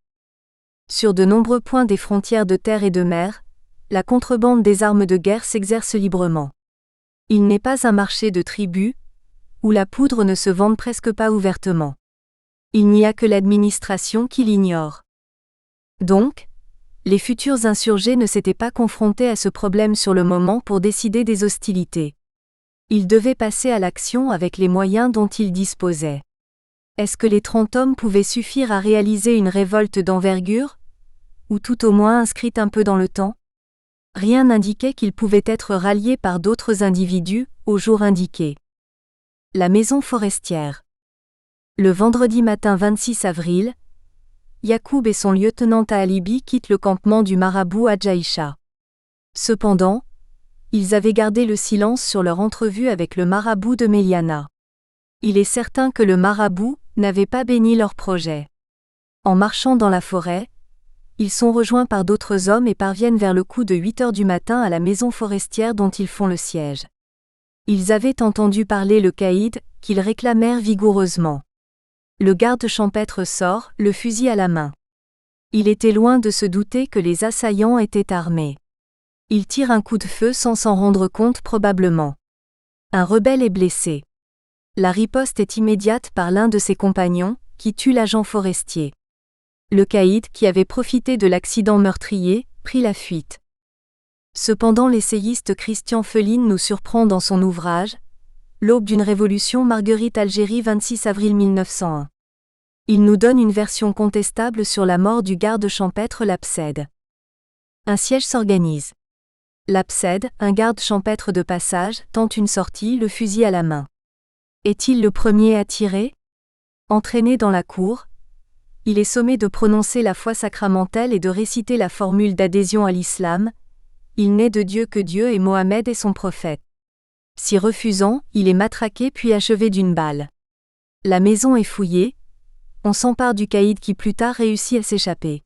Speaker 1: Sur de nombreux points des frontières de terre et de mer, la contrebande des armes de guerre s'exerce librement. Il n'est pas un marché de tribus, où la poudre ne se vend presque pas ouvertement. Il n'y a que l'administration qui l'ignore. Donc, les futurs insurgés ne s'étaient pas confrontés à ce problème sur le moment pour décider des hostilités. Ils devaient passer à l'action avec les moyens dont ils disposaient. Est-ce que les 30 hommes pouvaient suffire à réaliser une révolte d'envergure ? Ou tout au moins inscrite un peu dans le temps ? Rien n'indiquait qu'ils pouvaient être ralliés par d'autres individus, au jour indiqué. La maison forestière. Le vendredi matin 26 avril, Yacoub et son lieutenant Taalibi quittent le campement du marabout à Djaïcha. Cependant, ils avaient gardé le silence sur leur entrevue avec le marabout de Meliana. Il est certain que le marabout n'avait pas béni leur projet. En marchant dans la forêt, ils sont rejoints par d'autres hommes et parviennent vers le coup de 8 heures du matin à la maison forestière dont ils font le siège. Ils avaient entendu parler le caïd, qu'ils réclamèrent vigoureusement. Le garde champêtre sort, le fusil à la main. Il était loin de se douter que les assaillants étaient armés. Il tire un coup de feu sans s'en rendre compte probablement. Un rebelle est blessé. La riposte est immédiate par l'un de ses compagnons, qui tue l'agent forestier. Le caïd, qui avait profité de l'accident meurtrier, prit la fuite. Cependant l'essayiste Christian Feline nous surprend dans son ouvrage « L'aube d'une révolution Marguerite Algérie 26 avril 1901 ». Il nous donne une version contestable sur la mort du garde champêtre Lapsède. Un siège s'organise. Lapsède, un garde champêtre de passage, tente une sortie, le fusil à la main. Est-il le premier à tirer ? Entraîné dans la cour, il est sommé de prononcer la foi sacramentelle et de réciter la formule d'adhésion à l'islam. Il n'est de Dieu que Dieu et Mohammed est son prophète. S'y refusant, il est matraqué puis achevé d'une balle. La maison est fouillée. On s'empare du caïd qui plus tard réussit à s'échapper.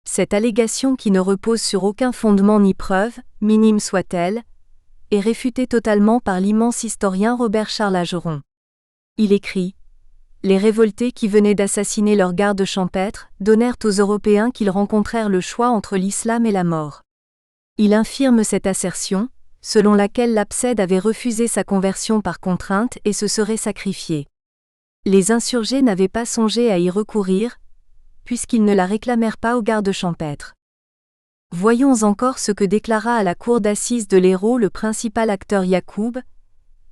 Speaker 1: Cette allégation qui ne repose sur aucun fondement ni preuve, minime soit-elle, est réfutée totalement par l'immense historien Robert Charles Ageron. Il écrit « Les révoltés qui venaient d'assassiner leur garde champêtre donnèrent aux Européens qu'ils rencontrèrent le choix entre l'islam et la mort. » Il infirme cette assertion, selon laquelle Lapsède avait refusé sa conversion par contrainte et se serait sacrifié. Les insurgés n'avaient pas songé à y recourir, puisqu'ils ne la réclamèrent pas aux gardes champêtres. Voyons encore ce que déclara à la cour d'assises de l'Hérault le principal acteur Yacoub,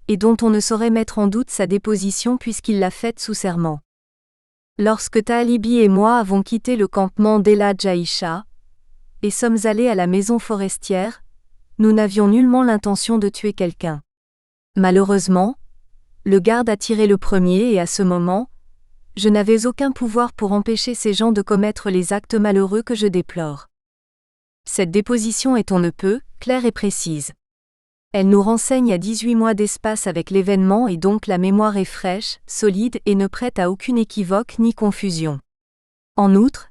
Speaker 1: et dont on ne saurait mettre en doute sa déposition puisqu'il l'a faite sous serment. Lorsque Talibi et moi avons quitté le campement d'Ela Jaïcha, et sommes allés à la maison forestière, nous n'avions nullement l'intention de tuer quelqu'un. Malheureusement, le garde a tiré le premier et à ce moment, je n'avais aucun pouvoir pour empêcher ces gens de commettre les actes malheureux que je déplore. Cette déposition est on ne peut, claire et précise. Elle nous renseigne à 18 mois d'espace avec l'événement et donc la mémoire est fraîche, solide et ne prête à aucune équivoque ni confusion. En outre,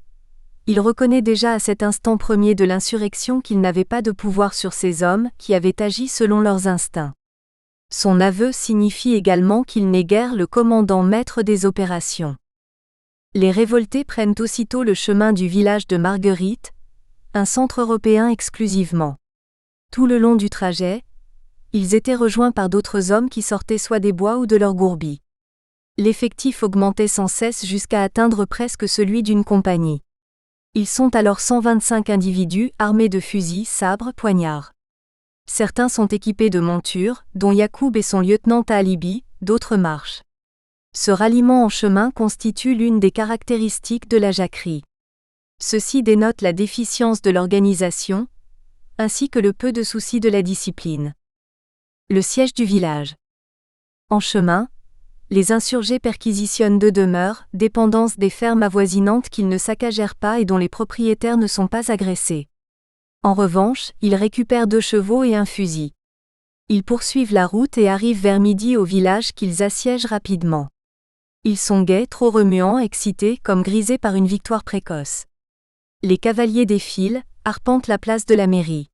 Speaker 1: il reconnaît déjà à cet instant premier de l'insurrection qu'il n'avait pas de pouvoir sur ces hommes qui avaient agi selon leurs instincts. Son aveu signifie également qu'il n'est guère le commandant maître des opérations. Les révoltés prennent aussitôt le chemin du village de Marguerite, un centre européen exclusivement. Tout le long du trajet, ils étaient rejoints par d'autres hommes qui sortaient soit des bois ou de leurs gourbies. L'effectif augmentait sans cesse jusqu'à atteindre presque celui d'une compagnie. Ils sont alors 125 individus armés de fusils, sabres, poignards. Certains sont équipés de montures, dont Yacoub et son lieutenant Talibi, d'autres marchent. Ce ralliement en chemin constitue l'une des caractéristiques de la jacquerie. Ceci dénote la déficience de l'organisation, ainsi que le peu de souci de la discipline. Le siège du village. En chemin, les insurgés perquisitionnent 2 demeures, dépendances des fermes avoisinantes qu'ils ne saccagèrent pas et dont les propriétaires ne sont pas agressés. En revanche, ils récupèrent 2 chevaux et un fusil. Ils poursuivent la route et arrivent vers midi au village qu'ils assiègent rapidement. Ils sont gais, trop remuants, excités, comme grisés par une victoire précoce. Les cavaliers défilent, arpentent la place de la mairie.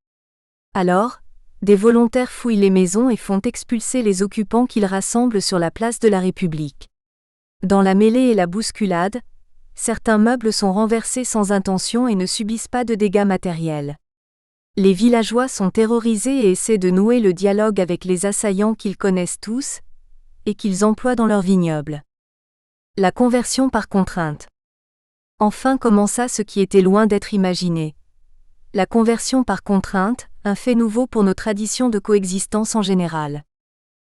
Speaker 1: Alors, des volontaires fouillent les maisons et font expulser les occupants qu'ils rassemblent sur la place de la République. Dans la mêlée et la bousculade, certains meubles sont renversés sans intention et ne subissent pas de dégâts matériels. Les villageois sont terrorisés et essaient de nouer le dialogue avec les assaillants qu'ils connaissent tous, et qu'ils emploient dans leurs vignobles. La conversion par contrainte. Enfin commença ce qui était loin d'être imaginé. La conversion par contrainte, un fait nouveau pour nos traditions de coexistence en général.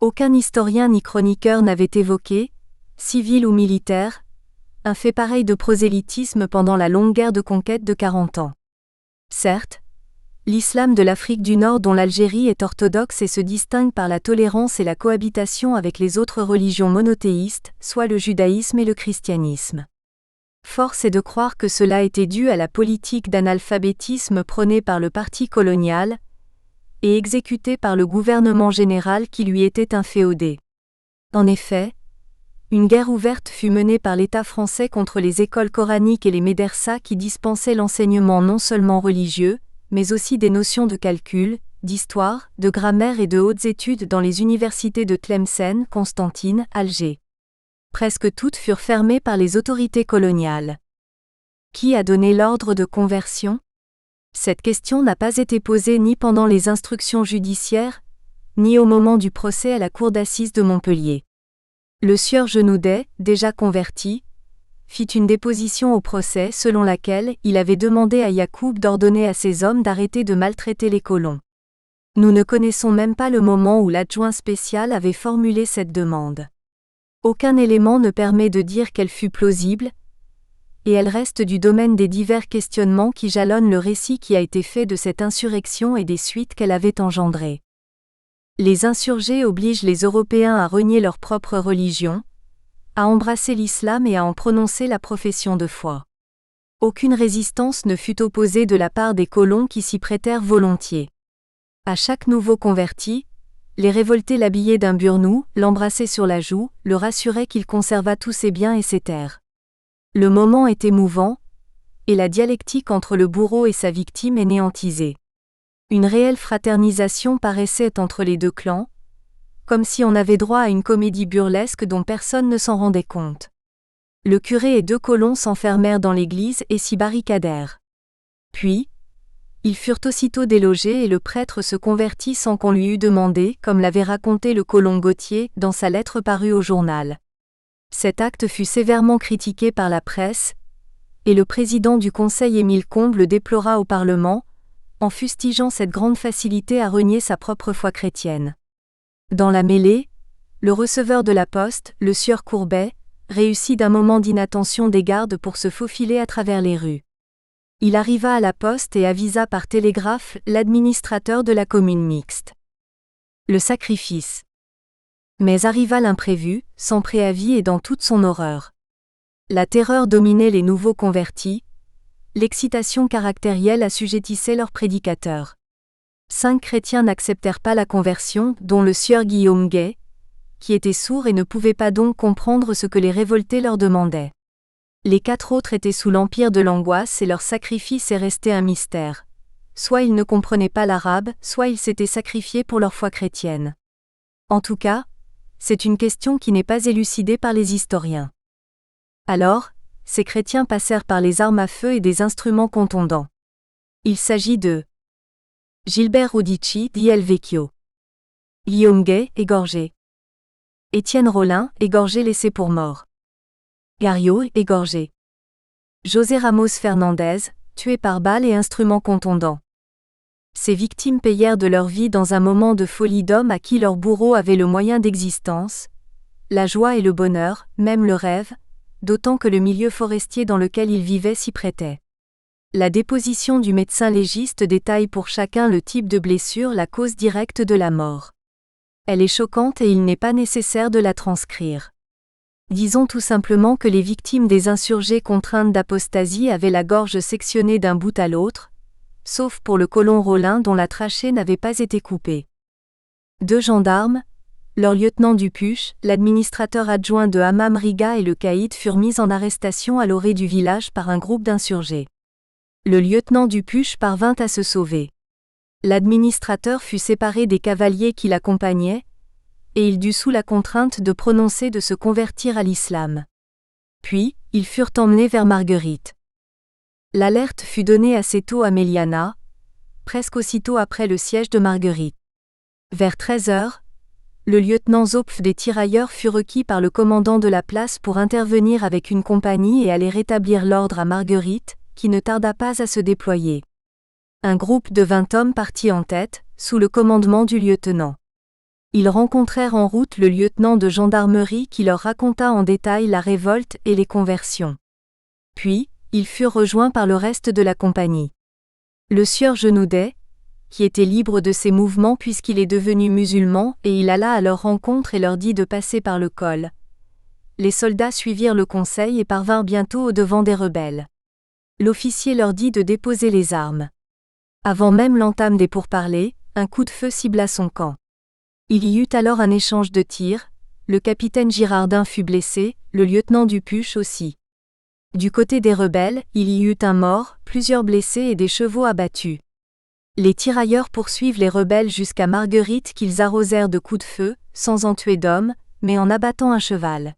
Speaker 1: Aucun historien ni chroniqueur n'avait évoqué, civil ou militaire, un fait pareil de prosélytisme pendant la longue guerre de conquête de 40 ans. Certes, l'islam de l'Afrique du Nord dont l'Algérie est orthodoxe et se distingue par la tolérance et la cohabitation avec les autres religions monothéistes, soit le judaïsme et le christianisme. Force est de croire que cela était dû à la politique d'analphabétisme prônée par le parti colonial et exécutée par le gouvernement général qui lui était inféodé. En effet, une guerre ouverte fut menée par l'État français contre les écoles coraniques et les médersas qui dispensaient l'enseignement non seulement religieux, mais aussi des notions de calcul, d'histoire, de grammaire et de hautes études dans les universités de Tlemcen, Constantine, Alger. Presque toutes furent fermées par les autorités coloniales. Qui a donné l'ordre de conversion ? Cette question n'a pas été posée ni pendant les instructions judiciaires, ni au moment du procès à la cour d'assises de Montpellier. Le sieur Genoudet, déjà converti, fit une déposition au procès selon laquelle il avait demandé à Yacoub d'ordonner à ses hommes d'arrêter de maltraiter les colons. Nous ne connaissons même pas le moment où l'adjoint spécial avait formulé cette demande. Aucun élément ne permet de dire qu'elle fût plausible, et elle reste du domaine des divers questionnements qui jalonnent le récit qui a été fait de cette insurrection et des suites qu'elle avait engendrées. Les insurgés obligent les Européens à renier leur propre religion, à embrasser l'islam et à en prononcer la profession de foi. Aucune résistance ne fut opposée de la part des colons qui s'y prêtèrent volontiers. À chaque nouveau converti, les révoltés l'habillaient d'un burnous, l'embrassaient sur la joue, le rassuraient qu'il conservât tous ses biens et ses terres. Le moment est émouvant, et la dialectique entre le bourreau et sa victime est néantisée. Une réelle fraternisation paraissait entre les deux clans, comme si on avait droit à une comédie burlesque dont personne ne s'en rendait compte. Le curé et 2 colons s'enfermèrent dans l'église et s'y barricadèrent. Puis, ils furent aussitôt délogés et le prêtre se convertit sans qu'on lui eût demandé, comme l'avait raconté le colon Gauthier dans sa lettre parue au journal. Cet acte fut sévèrement critiqué par la presse, et le président du Conseil Émile Combes le déplora au Parlement, en fustigeant cette grande facilité à renier sa propre foi chrétienne. Dans la mêlée, le receveur de la poste, le sieur Courbet, réussit d'un moment d'inattention des gardes pour se faufiler à travers les rues. Il arriva à la poste et avisa par télégraphe l'administrateur de la commune mixte. Le sacrifice. Mais arriva l'imprévu, sans préavis et dans toute son horreur. La terreur dominait les nouveaux convertis, l'excitation caractérielle assujettissait leurs prédicateurs. 5 chrétiens n'acceptèrent pas la conversion, dont le sieur Guillaume Gay, qui était sourd et ne pouvait pas donc comprendre ce que les révoltés leur demandaient. Les 4 autres étaient sous l'empire de l'angoisse et leur sacrifice est resté un mystère. Soit ils ne comprenaient pas l'arabe, soit ils s'étaient sacrifiés pour leur foi chrétienne. En tout cas, c'est une question qui n'est pas élucidée par les historiens. Alors, ces chrétiens passèrent par les armes à feu et des instruments contondants. Il s'agit de Gilbert Rodici, dit El Vecchio. Guillaume Gay, égorgé. Étienne Rollin, égorgé laissé pour mort. Gariot, égorgé. José Ramos Fernandez, tué par balles et instruments contondants. Ces victimes payèrent de leur vie dans un moment de folie d'hommes à qui leur bourreau avait le moyen d'existence, la joie et le bonheur, même le rêve, d'autant que le milieu forestier dans lequel ils vivaient s'y prêtait. La déposition du médecin légiste détaille pour chacun le type de blessure, la cause directe de la mort. Elle est choquante et il n'est pas nécessaire de la transcrire. Disons tout simplement que les victimes des insurgés contraintes d'apostasie avaient la gorge sectionnée d'un bout à l'autre, sauf pour le colon Rollin dont la trachée n'avait pas été coupée. 2 gendarmes, leur lieutenant Dupuche, l'administrateur adjoint de Hammam Riga et le caïd furent mis en arrestation à l'orée du village par un groupe d'insurgés. Le lieutenant Dupuche parvint à se sauver. L'administrateur fut séparé des cavaliers qui l'accompagnaient, et il dut sous la contrainte de prononcer de se convertir à l'islam. Puis, ils furent emmenés vers Marguerite. L'alerte fut donnée assez tôt à Méliana, presque aussitôt après le siège de Marguerite. Vers 13h, le lieutenant Zopf des tirailleurs fut requis par le commandant de la place pour intervenir avec une compagnie et aller rétablir l'ordre à Marguerite, qui ne tarda pas à se déployer. Un groupe de 20 hommes partit en tête, sous le commandement du lieutenant. Ils rencontrèrent en route le lieutenant de gendarmerie qui leur raconta en détail la révolte et les conversions. Puis, ils furent rejoints par le reste de la compagnie. Le sieur Genoudet, qui était libre de ses mouvements puisqu'il est devenu musulman, et il alla à leur rencontre et leur dit de passer par le col. Les soldats suivirent le conseil et parvinrent bientôt au-devant des rebelles. L'officier leur dit de déposer les armes. Avant même l'entame des pourparlers, un coup de feu cibla son camp. Il y eut alors un échange de tirs, le capitaine Girardin fut blessé, le lieutenant Dupuche aussi. Du côté des rebelles, il y eut un mort, plusieurs blessés et des chevaux abattus. Les tirailleurs poursuivent les rebelles jusqu'à Marguerite qu'ils arrosèrent de coups de feu, sans en tuer d'homme, mais en abattant un cheval.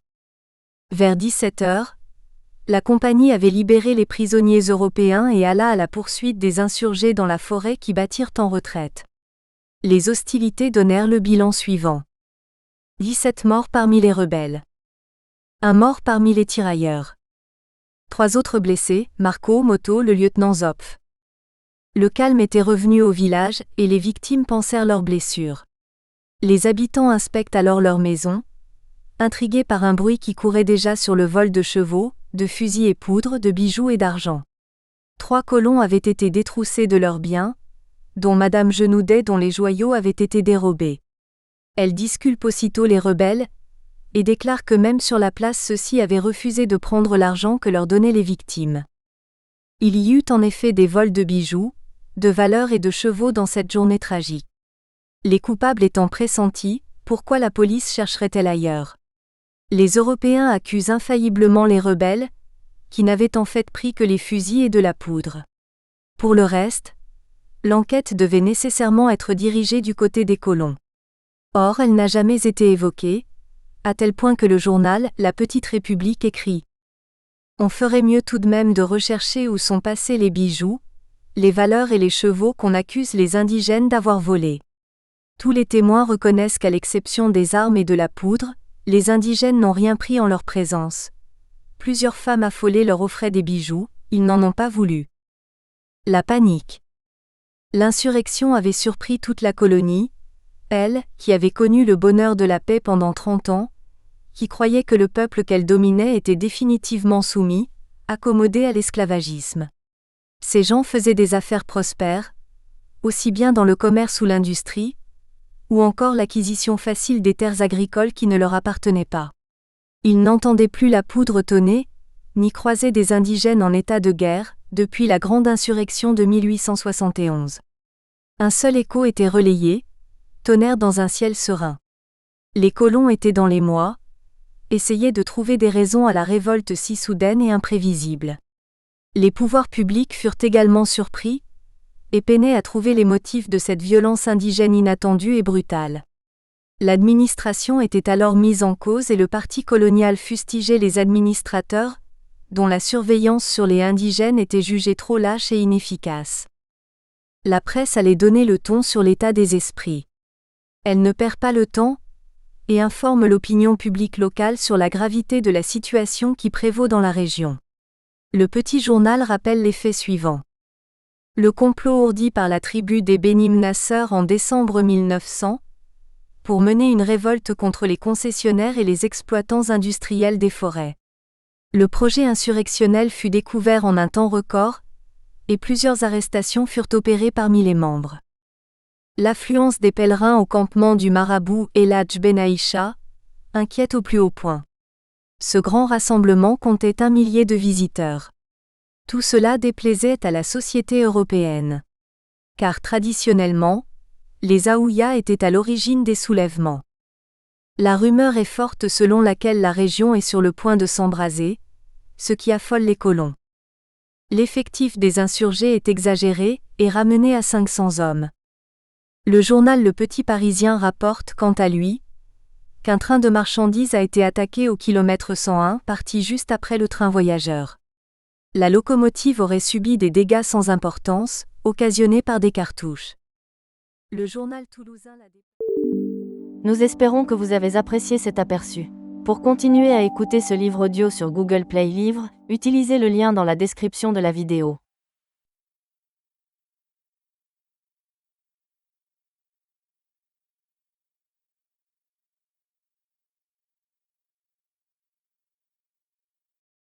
Speaker 1: Vers 17h, La compagnie avait libéré les prisonniers européens et alla à la poursuite des insurgés dans la forêt qui battirent en retraite. Les hostilités donnèrent le bilan suivant. 17 morts parmi les rebelles. Un mort parmi les tirailleurs. 3 autres blessés, Marco Motto, le lieutenant Zopf. Le calme était revenu au village et les victimes pansèrent leurs blessures. Les habitants inspectent alors leur maison, intrigués par un bruit qui courait déjà sur le vol de chevaux, de fusils et poudres, de bijoux et d'argent. 3 colons avaient été détroussés de leurs biens, dont Madame Genoudet dont les joyaux avaient été dérobés. Elle disculpe aussitôt les rebelles, et déclare que même sur la place ceux-ci avaient refusé de prendre l'argent que leur donnaient les victimes. Il y eut en effet des vols de bijoux, de valeurs et de chevaux dans cette journée tragique. Les coupables étant pressentis, pourquoi la police chercherait-elle ailleurs ? Les Européens accusent infailliblement les rebelles, qui n'avaient en fait pris que les fusils et de la poudre. Pour le reste, l'enquête devait nécessairement être dirigée du côté des colons. Or, elle n'a jamais été évoquée, à tel point que le journal La Petite République écrit « On ferait mieux tout de même de rechercher où sont passés les bijoux, les valeurs et les chevaux qu'on accuse les indigènes d'avoir volés. Tous les témoins reconnaissent qu'à l'exception des armes et de la poudre, les indigènes n'ont rien pris en leur présence. Plusieurs femmes affolées leur offraient des bijoux, ils n'en ont pas voulu. » La panique. L'insurrection avait surpris toute la colonie, elle, qui avait connu le bonheur de la paix pendant 30 ans, qui croyait que le peuple qu'elle dominait était définitivement soumis, accommodé à l'esclavagisme. Ces gens faisaient des affaires prospères, aussi bien dans le commerce ou l'industrie, ou encore l'acquisition facile des terres agricoles qui ne leur appartenaient pas. Ils n'entendaient plus la poudre tonner, ni croiser des indigènes en état de guerre, depuis la grande insurrection de 1871. Un seul écho était relayé, tonnerre dans un ciel serein. Les colons étaient dans l'émoi, essayaient de trouver des raisons à la révolte si soudaine et imprévisible. Les pouvoirs publics furent également surpris, et peinaient à trouver les motifs de cette violence indigène inattendue et brutale. L'administration était alors mise en cause et le parti colonial fustigeait les administrateurs, dont la surveillance sur les indigènes était jugée trop lâche et inefficace. La presse allait donner le ton sur l'état des esprits. Elle ne perd pas le temps, et informe l'opinion publique locale sur la gravité de la situation qui prévaut dans la région. Le petit journal rappelle les faits suivants. Le complot ourdi par la tribu des Benim Nasser en décembre 1900, pour mener une révolte contre les concessionnaires et les exploitants industriels des forêts. Le projet insurrectionnel fut découvert en un temps record, et plusieurs arrestations furent opérées parmi les membres. L'affluence des pèlerins au campement du marabout Eladj Ben Aïcha inquiète au plus haut point. Ce grand rassemblement comptait 1 millier de visiteurs. Tout cela déplaisait à la société européenne. Car traditionnellement, les Aouïas étaient à l'origine des soulèvements. La rumeur est forte selon laquelle la région est sur le point de s'embraser, ce qui affole les colons. L'effectif des insurgés est exagéré et ramené à 500 hommes. Le journal Le Petit Parisien rapporte quant à lui qu'un train de marchandises a été attaqué au kilomètre 101 parti juste après le train voyageur. La locomotive aurait subi des dégâts sans importance, occasionnés par des cartouches. Le journal toulousain
Speaker 2: Nous espérons que vous avez apprécié cet aperçu. Pour continuer à écouter ce livre audio sur Google Play Livres, utilisez le lien dans la description de la vidéo.